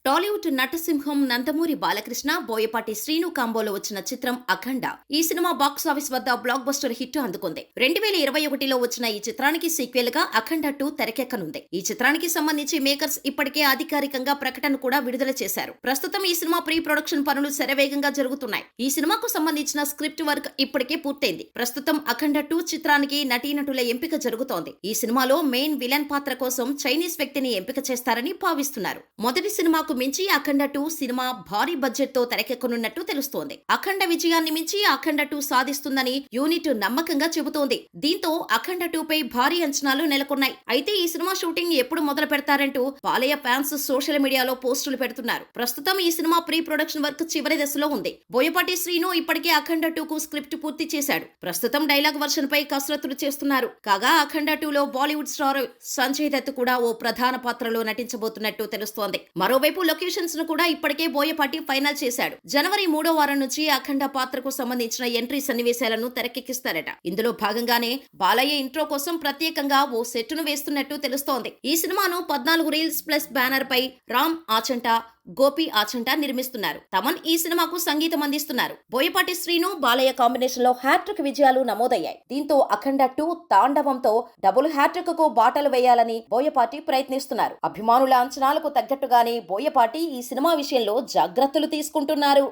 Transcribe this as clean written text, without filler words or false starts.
టాలీవుడ్ నటసింహం నందమూరి బాలకృష్ణ, బోయపాటి శ్రీను కాంబోలో వచ్చిన చిత్రం అఖండ. ఈ సినిమా బాక్సాఫీస్ వద్ద బ్లాక్ బస్టర్ హిట్ అందుకుంది. 2021లో వచ్చిన ఈ చిత్రానికి సీక్వెల్ గా అఖండ 2 తెరకెక్కనుంది. ఈ చిత్రానికి సంబంధించి మేకర్స్ ఇప్పటికే అధికారికంగా ప్రకటన కూడా విడుదల చేశారు. ప్రస్తుతం ఈ సినిమా ప్రీ ప్రొడక్షన్ పనులు శరవేగంగా జరుగుతున్నాయి. ఈ సినిమాకు సంబంధించిన స్క్రిప్ట్ వర్క్ ఇప్పటికే పూర్తయింది. ప్రస్తుతం అఖండ 2 చిత్రానికి నటీనటుల ఎంపిక జరుగుతోంది. ఈ సినిమాలో మెయిన్ విలన్ పాత్ర కోసం చైనీస్ వ్యక్తిని ఎంపిక చేస్తారని భావిస్తున్నారు. మొదటి సినిమాకు మించి అఖండ 2 సినిమా భారీ బడ్జెట్ తో తెరకెక్కనున్నట్టు తెలుస్తోంది. అఖండ విజయాన్ని మించి అఖండ 2 సాధిస్తుందని యూనిట్ నమ్మకంగా చెబుతోంది. దీంతో అఖండ 2 పై భారీ అంచనాలు నెలకొన్నాయి. అయితే ఈ సినిమా షూటింగ్ ఎప్పుడు మొదలు పెడతారంటూ బాలయ్య ఫ్యాన్స్ సోషల్ మీడియాలో పోస్టులు పెడుతున్నారు. ప్రస్తుతం ఈ సినిమా ప్రీ ప్రొడక్షన్ వర్క్ చివరి దశలో ఉంది. బోయపాటి శ్రీను ఇప్పటికే అఖండ 2 కు స్క్రిప్ట్ పూర్తి చేశాడు. ప్రస్తుతం డైలాగ్ వర్షన్ పై కసరత్తులు చేస్తున్నారు. కాగా అఖండ 2 లో బాలీవుడ్ స్టార్ సంజయ్ దత్ కూడా ఓ ప్రధాన పాత్రలో నటించబోతున్నట్టు తెలుస్తోంది. మరోవైపు లొకేషన్స్ ను కూడా ఇప్పటికే బోయపాటి ఫైనల్ చేశాడు. జనవరి 3వ వారం నుంచి అఖండ పాత్రకు సంబంధించిన ఎంట్రీ సన్నివేశాలను తెరకెక్కిస్తారట. ఇందులో భాగంగానే బాలయ్య ఇంట్రో కోసం ప్రత్యేకంగా ఓ సెట్ ను వేస్తున్నట్టు తెలుస్తోంది. ఈ సినిమాను 14 రీల్స్ ప్లస్ బ్యానర్ పై రామ్ ఆచంట, గోపి ఆచంట నిర్మిస్తున్నారు. తమన్ ఈ సినిమాకు సంగీతం అందిస్తున్నారు. బోయపాటి శ్రీను, బాలయ్య కాంబినేషన్ లో హ్యాట్రిక్ విజయాలు నమోదయ్యాయి. దీంతో అఖండ 2 తాండవంతో డబుల్ హ్యాట్రిక్ కు బాటలు వేయాలని బోయపాటి ప్రయత్నిస్తున్నారు. అభిమానుల అంచనాలకు తగ్గట్టుగానే బోయపాటి ఈ సినిమా విషయంలో జాగ్రత్తలు తీసుకుంటున్నారు.